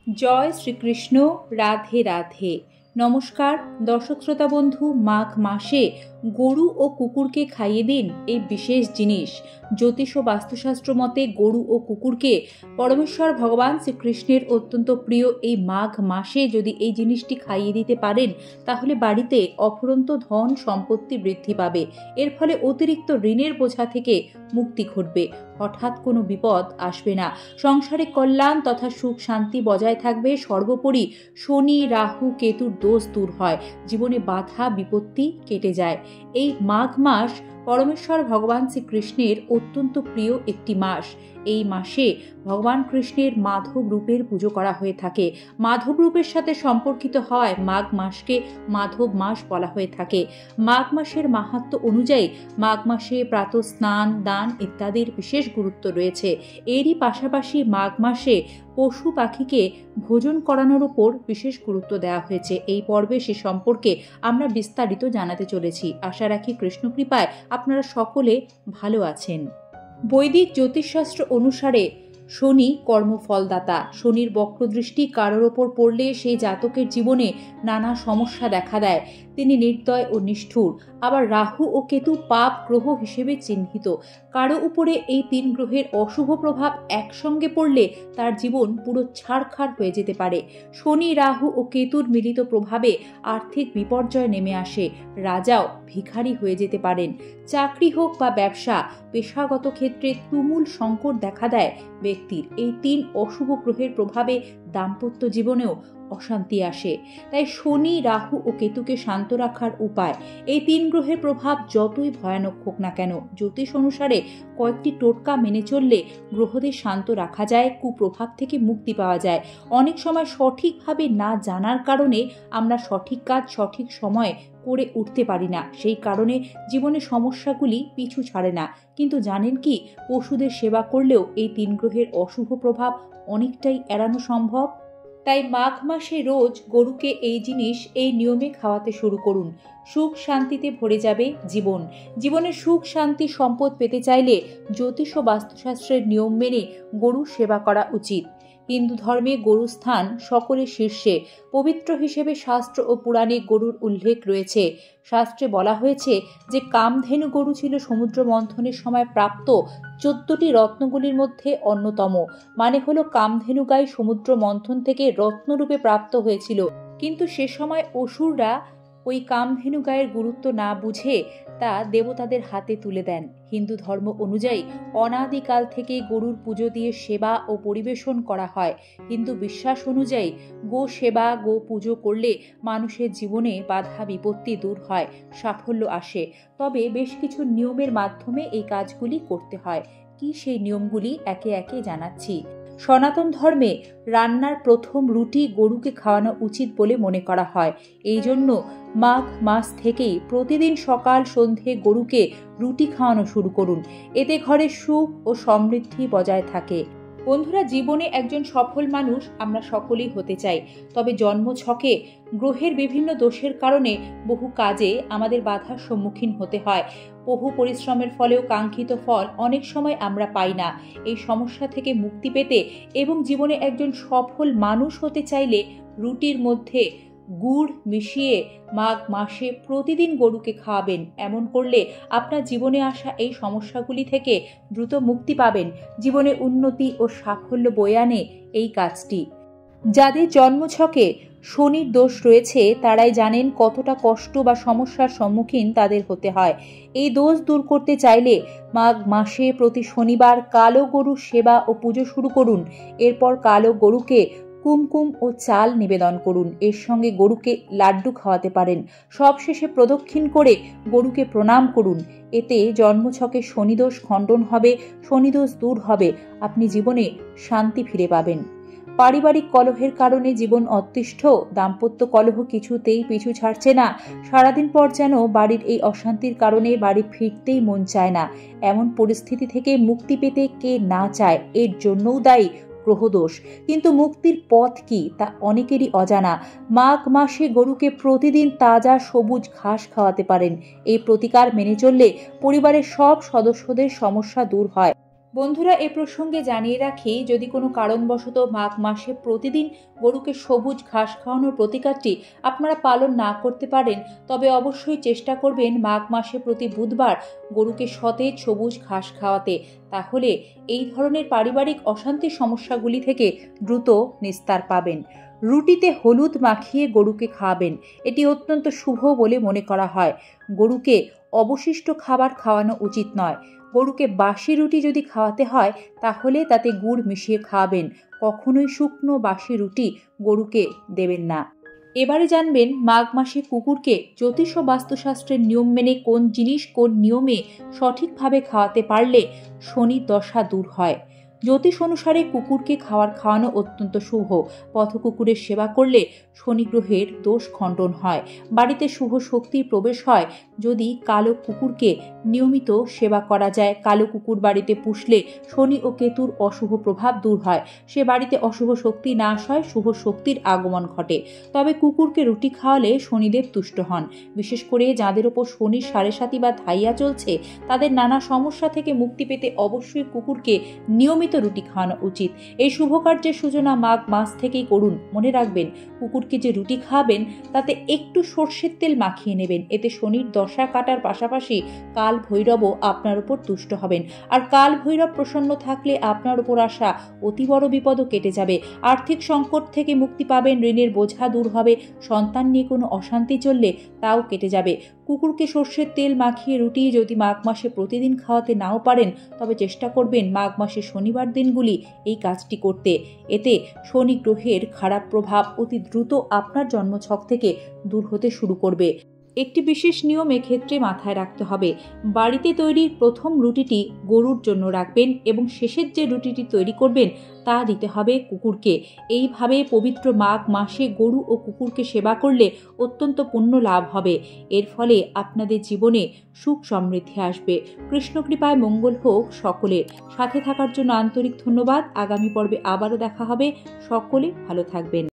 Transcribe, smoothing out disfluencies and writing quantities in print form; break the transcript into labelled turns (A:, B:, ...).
A: জয় শ্রীকৃষ্ণ। রাধে রাধে। নমস্কার দর্শক শ্রোতা বন্ধু। মাঘ মাসে গরু ও কুকুরকে খাইয়ে দিন এই বিশেষ জিনিস। জ্যোতিষ ও বাস্তুশাস্ত্র মতে গরু ও কুকুরকে পরমেশ্বর ভগবান শ্রীকৃষ্ণের অত্যন্ত প্রিয় এই মাঘ মাসে যদি এই জিনিসটি খাইয়ে দিতে পারেন তাহলে বাড়িতে অফুরন্ত ধন সম্পত্তি বৃদ্ধি পাবে। এর ফলে অতিরিক্ত ঋণের বোঝা থেকে মুক্তি ঘটবে। হঠাৎ কোনো বিপদ আসবে না। সংসারে কল্যাণ তথা সুখ শান্তি বজায় থাকবে। সর্বোপরি শনি রাহু কেতুর দোষ দূর হয়, জীবনে বাধা বিপত্তি কেটে যায়। এই মাঘ মাস পরমেশ্বর ভগবান শ্রীকৃষ্ণের অত্যন্ত প্রিয় একটি মাস। এই মাসে ভগবান কৃষ্ণের মাধব রূপের পুজো করা হয়ে থাকে। মাধব রূপের সাথে সম্পর্কিত হয় মাঘ মাসকে মাধব মাস বলা হয়ে থাকে। মাঘ মাসের মাহাত্ম্য অনুযায়ী মাঘ মাসে প্রাতঃ স্নান দান ইত্যাদির বিশেষ গুরুত্ব রয়েছে। এরই পাশাপাশি মাঘ মাসে পশু পাখিকে ভোজন করানোর উপর বিশেষ গুরুত্ব দেওয়া হয়েছে। এই পর্বে সে সম্পর্কে আমরা বিস্তারিত জানাতে চলেছি। আশা রাখি কৃষ্ণ কৃপায় আপনারা সকলে ভালো আছেন। বৈদিক জ্যোতিষশাস্ত্র অনুসারে শনি কর্মফলদাতা। শনির বক্রদৃষ্টি কারোর ওপর পড়লে সেই জাতকের জীবনে নানা সমস্যা দেখা দেয়। তিনি নির্দয় ও নিষ্ঠুর। আবার রাহু ও কেতু পাপ গ্রহ হিসেবে চিহ্নিত। কারো উপরে এই তিন গ্রহের অশুভ প্রভাব একসঙ্গে পড়লে তার জীবন পুরো ছাড়খাড় হয়ে যেতে পারে। শনি রাহু ও কেতুর মিলিত প্রভাবে আর্থিক বিপর্যয় নেমে আসে। রাজাও ভিখারি হয়ে যেতে পারেন। চাকরি হোক বা ব্যবসা, পেশাগত ক্ষেত্রে তুমুল সংকট দেখা দেয় ব্যক্তির। এই তিন অশুভ গ্রহের প্রভাবে দাম্পত্য জীবনেও অশান্তি আসে। তাই শনি রাহু ও কেতুকে শান্ত রাখার উপায়, এই তিন গ্রহের প্রভাব যতই ভয়ানক হোক না কেন জ্যোতিষ অনুসারে কয়েকটি টোটকা মেনে চললে গ্রহদের শান্ত রাখা যায়, কুপ্রভাব থেকে মুক্তি পাওয়া যায়। অনেক সময় সঠিকভাবে না জানার কারণে আমরা সঠিক কাজ সঠিক সময়ে করে উঠতে পারি না। সেই কারণে জীবনে সমস্যাগুলি পিছু ছাড়ে না। কিন্তু জানেন কি, পশুদের সেবা করলেও এই তিন গ্রহের অশুভ প্রভাব অনেকটাই এড়ানো সম্ভব। তাই মাঘ মাসে রোজ গরুকে এই জিনিস এই নিয়মে খাওয়াতে শুরু করুন। সুখ শান্তিতে ভরে যাবে জীবন। জীবনে সুখ শান্তি সম্পদ পেতে চাইলে জ্যোতিষ ও বাস্তুশাস্ত্রের নিয়ম মেনে গরুর সেবা করা উচিত। হিন্দু ধর্মে গরুর স্থান সকলের শীর্ষে। পবিত্র হিসেবে শাস্ত্র ও পুরাণে গরুর উল্লেখ রয়েছে। শাস্ত্রে বলা হয়েছে যে কামধেনু গরু ছিল সমুদ্র মন্থনের সময় প্রাপ্ত 14টি রত্নগুলির মধ্যে অন্যতম। মানে হলো কামধেনু গাই সমুদ্র মন্থন থেকে রত্নরূপে প্রাপ্ত হয়েছিল। কিন্তু সে সময় অসুররা ওই কামধেনু গায়ের গুরুত্ব না বুঝে তা দেবতাদের হাতে তুলে দেন। হিন্দু ধর্ম অনুযায়ী অনাদিকাল থেকে গরুর পুজো দিয়ে সেবা ও পরিবেশন করা হয়। হিন্দু বিশ্বাস অনুযায়ী গো সেবা গো পুজো করলে মানুষের জীবনে বাধা বিপত্তি দূর হয়, সাফল্য আসে। তবে বেশ কিছু নিয়মের মাধ্যমে এই কাজগুলি করতে হয়। কি সেই নিয়মগুলি একে একে জানাচ্ছি। সনাতন ধর্মে রান্নার প্রথম রুটি গরুকে খাওয়ানো উচিত বলে মনে করা হয়। এই জন্য মাঘ মাস থেকেই প্রতিদিন সকাল সন্ধে গরুকে রুটি খাওয়ানো শুরু করুন। এতে ঘরে সুখ ও সমৃদ্ধি বজায় থাকে। বন্ধুরা, জীবনে একজন সফল মানুষ আমরা সকলেই হতে চাই। তবে জন্ম ছকে গ্রহের বিভিন্ন দোষের কারণে বহু কাজে আমাদের বাধার সম্মুখীন হতে হয়। বহু পরিশ্রমের ফলেও কাঙ্ক্ষিত ফল অনেক সময় আমরা পাই না। এই সমস্যা থেকে মুক্তি পেতে এবং জীবনে একজন সফল মানুষ হতে চাইলে রুটির মধ্যে গুড় মিশিয়ে মাঘ মাসে প্রতিদিন গরুকে খাওয়াবেন। এমন করলে আপনার জীবনে আসা এই সমস্যাগুলি থেকে দ্রুত মুক্তি পাবেন। জীবনে উন্নতি ও সাফল্য বয়ে আনে এই কাজটি। যাদের জন্মছকে শনির দোষ রয়েছে তারাই জানেন কতটা কষ্ট বা সমস্যার সম্মুখীন তাদের হতে হয়। এই দোষ দূর করতে চাইলে মাঘ মাসে প্রতি শনিবার কালো গরুর সেবা ও পুজো শুরু করুন। এরপর কালো গরুকে কুমকুম ও চাল নিবেদন করুন। এর সঙ্গে গরুকে লাড্ডু খাওয়াতে পারেন। সবশেষে প্রদক্ষিণ করে গরুকে প্রণাম করুন। এতে জন্মছকে শনিদোষ খণ্ডন হবে, শনিদোষ দূর হবে। আপনি জীবনে শান্তি ফিরে পাবেন। পারিবারিক কলহের কারণে জীবন অতিষ্ঠ, দাম্পত্য কলহ কিছুতেই পিছু ছাড়ছে না। সারাদিন পর যেন বাড়ির এই অশান্তির কারণে বাড়ি ফিরতেই মন চায় না। এমন পরিস্থিতি থেকে মুক্তি পেতে কে না চায়? এর জন্যও দায়ী গ্রহদোষ। কিন্তু মুক্তির পথ কি তা অনেকেরই অজানা। মাঘ মাসে গরুকে প্রতিদিন তাজা সবুজ ঘাস খাওয়াতে পারেন। এই প্রতিকার মেনে চললে পরিবারের সব সদস্যদের সমস্যা দূর হয়। বন্ধুরা, এ প্রসঙ্গে জানিয়ে রাখি, যদি কোনো কারণবশত মাঘ মাসে প্রতিদিন গরুকে সবুজ ঘাস খাওয়ানোর প্রতিকারটি আপনারা পালন না করতে পারেন, তবে অবশ্যই চেষ্টা করবেন মাঘ মাসে প্রতি বুধবার গরুকে সতেজ সবুজ ঘাস খাওয়াতে। তাহলে এই ধরনের পারিবারিক অশান্তির সমস্যাগুলি থেকে দ্রুত নিস্তার পাবেন। রুটিতে হলুদ মাখিয়ে গরুকে খাওয়াবেন, এটি অত্যন্ত শুভ বলে মনে করা হয়। গরুকে অবশিষ্ট খাবার খাওয়ানো উচিত নয়। গরুকে বাসি রুটি যদি খাওয়াতে হয় তাহলে তাতে গুড় মিশিয়ে খাওয়াবেন, কখনোই শুকনো বাসি রুটি গরুকে দেবেন না। এবারে জানবেন মাঘ মাসে কুকুরকে জ্যোতিষ ও বাস্তুশাস্ত্রের নিয়ম মেনে কোন জিনিস কোন নিয়মে সঠিকভাবে খাওয়াতে পারলে শনির দশা দূর হয়। জ্যোতিষ অনুসারে কুকুরকে খাওয়ানো অত্যন্ত শুভ। পথকুকুরের সেবা করলে শনি গ্রহের দোষ খণ্ডন হয়। বাড়িতে শুভ শক্তির প্রবেশ হয় যদি কালো কুকুরকে নিয়মিত সেবা করা যায়। কালো কুকুর বাড়িতে পুষলে শনি ও কেতুর অশুভ প্রভাব দূর হয়। সে বাড়িতে অশুভ শক্তি নাশ হয়, শুভ শক্তির আগমন ঘটে। তবে কুকুরকে রুটি খাওয়ালে শনিদেব তুষ্ট হন। বিশেষ করে যাদের ওপর শনির সাড়ে সাতি বা ধাইয়া চলছে, তাদের নানা সমস্যা থেকে মুক্তি পেতে অবশ্যই কুকুরকে নিয়মিত রুটি খাওয়ানো উচিত। এই শুভ কার্যের সূচনা মাঘ মাস থেকেই করুন। মনে রাখবেন, কুকুরকে যে রুটি খাওয়াবেন তাতে একটু সর্ষের তেল মাখিয়ে নেবেন। এতে শনির দশা কাটার পাশাপাশি কাল ভৈরবও আপনার উপর তুষ্ট হবেন। আর কাল ভৈরব প্রসন্ন থাকলে আপনার উপর আসা অতি বড় বিপদও কেটে যাবে। আর্থিক সংকট থেকে মুক্তি পাবেন, ঋণের বোঝা দূর হবে, সন্তান নিয়ে কোনো অশান্তি চললে তাও কেটে যাবে। কুকুরকে সর্ষের তেল মাখিয়ে রুটি যদি মাঘ মাসে প্রতিদিন খাওয়াতে নাও পারেন, তবে চেষ্টা করবেন মাঘ মাসে শনিবার দিনগুলি এই কাজটি করতে। এতে শনি গ্রহের খারাপ প্রভাব অতি দ্রুত আপনার জন্মছক থেকে দূর হতে শুরু করবে। একটি বিশেষ নিয়ম এক্ষেত্রে মাথায় রাখতে হবে। বাড়িতে তৈরি প্রথম রুটিটি গরুর জন্য রাখবেন এবং শেষের যে রুটিটি তৈরি করবেন তা দিতে হবে কুকুরকে। এইভাবে পবিত্র মাঘ মাসে গরু ও কুকুরকে সেবা করলে অত্যন্ত পুণ্য লাভ হবে। এর ফলে আপনাদের জীবনে সুখ সমৃদ্ধি আসবে। কৃষ্ণকৃপায় মঙ্গল হোক সকলের। সাথে থাকার জন্য আন্তরিক ধন্যবাদ। আগামী পর্বে আবারও দেখা হবে। সকলে ভালো থাকবেন।